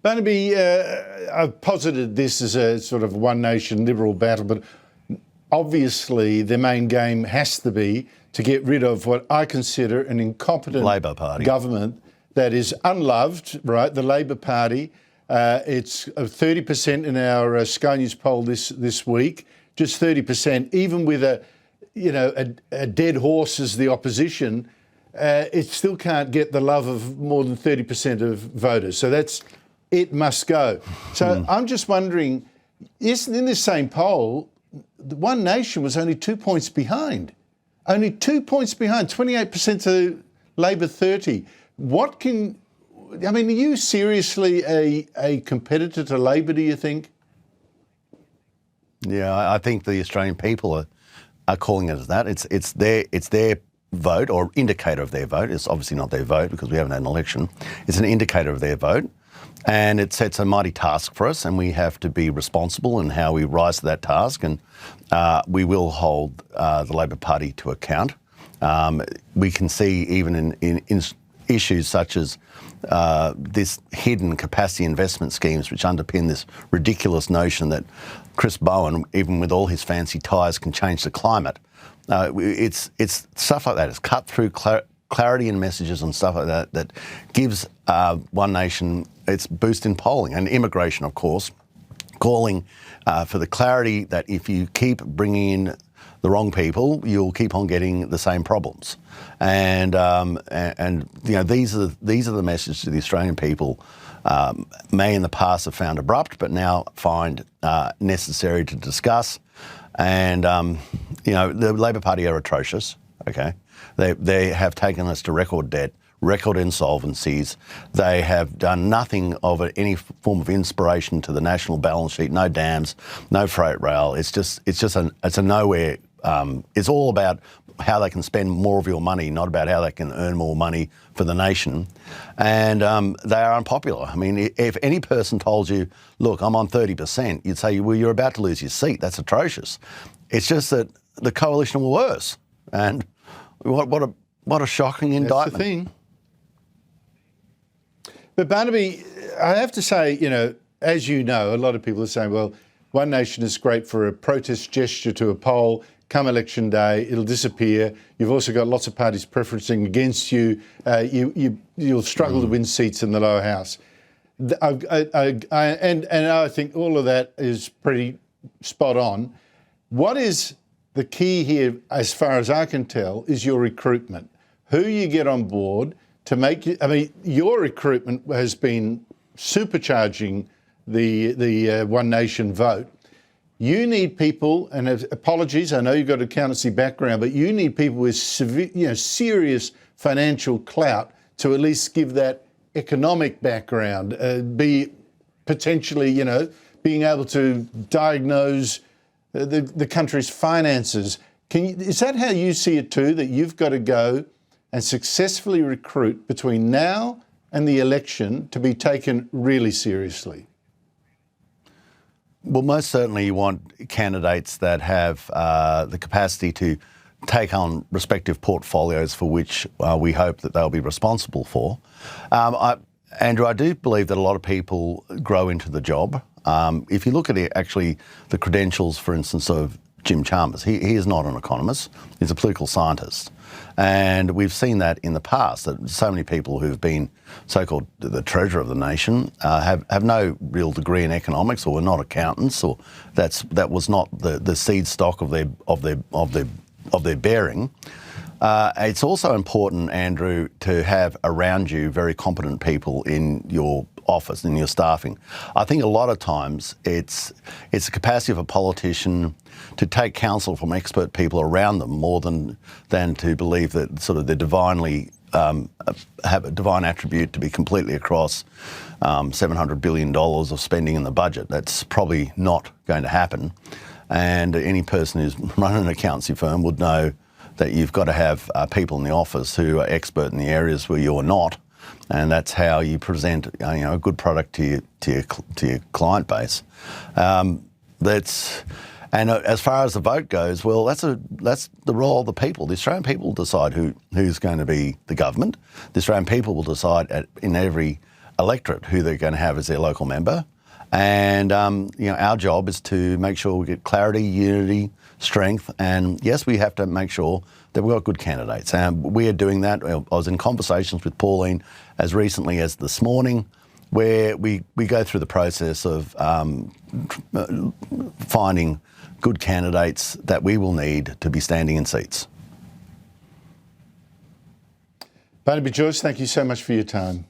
Barnaby, I've posited this as a sort of one nation liberal battle, but obviously the main game has to be to get rid of what I consider an incompetent Labor Party government that is unloved, right? The Labor Party. It's 30% in our Sky News poll this week, just 30%, even with a dead horse as the opposition. It still can't get the love of more than 30% of voters. So it must go. So I'm just wondering, in this same poll, One Nation was only 2 points behind. Only 2 points behind, 28% to Labor 30. Are you seriously a competitor to Labor, do you think? Yeah, I think the Australian people are calling it as that. It's their vote or indicator of their vote. It's obviously not their vote because we haven't had an election. It's an indicator of their vote. And it sets a mighty task for us, and we have to be responsible in how we rise to that task. And we will hold the Labor Party to account. We can see even in issues such as this hidden capacity investment schemes which underpin this ridiculous notion that Chris Bowen, even with all his fancy ties, can change the climate. It's stuff like that. It's cut through clarity in messages and stuff like that that gives One Nation its boost in polling. And immigration, of course, calling for the clarity that if you keep bringing in the wrong people, you'll keep on getting the same problems. And these are the messages to the Australian people. May in the past have found abrupt, but now find necessary to discuss. And the Labor Party are atrocious. Okay, they have taken us to record debt, record insolvencies. They have done nothing of any form of inspiration to the national balance sheet. No dams, no freight rail. It's a nowhere. It's all about how they can spend more of your money, not about how they can earn more money for the nation. And they are unpopular. I mean, if any person told you, look, I'm on 30%, you'd say, well, you're about to lose your seat. That's atrocious. It's just that the coalition were worse. And what a shocking indictment. That's the thing. But Barnaby, I have to say, as you know, a lot of people are saying, well, One Nation is great for a protest gesture to a poll. Come election day, it'll disappear. You've also got lots of parties preferencing against you. You'll struggle to win seats in the lower house. And I think all of that is pretty spot on. What is the key here, as far as I can tell, is your recruitment. Who you get on board to make you. I mean, your recruitment has been supercharging the One Nation vote. You need people, and apologies, I know you've got an accountancy background, but you need people with serious financial clout to at least give that economic background, be potentially, being able to diagnose the country's finances. Is that how you see it too, that you've got to go and successfully recruit between now and the election to be taken really seriously? Well, most certainly you want candidates that have the capacity to take on respective portfolios for which we hope that they'll be responsible for. Andrew, I do believe that a lot of people grow into the job. If you look at actually the credentials, for instance, of Jim Chalmers, he is not an economist, he's a political scientist. And we've seen that in the past, that so many people who've been so-called the treasurer of the nation have no real degree in economics, or were not accountants, or that was not the seed stock of their bearing. It's also important, Andrew, to have around you very competent people in your office, in your staffing. I think a lot of times it's the capacity of a politician to take counsel from expert people around them more than to believe that sort of they're divinely have a divine attribute to be completely across $700 billion of spending in the budget. That's probably not going to happen. And any person who's run an accountancy firm would know that you've got to have people in the office who are expert in the areas where you're not, and that's how you present a good product to your client base. And as far as the vote goes, well, that's the role of the people. The Australian people decide who's going to be the government. The Australian people will decide in every electorate who they're going to have as their local member. And our job is to make sure we get clarity, unity, strength, and yes, we have to make sure that we've got good candidates. And we are doing that. I was in conversations with Pauline as recently as this morning, where we go through the process of finding good candidates that we will need to be standing in seats. Barnaby Joyce, thank you so much for your time.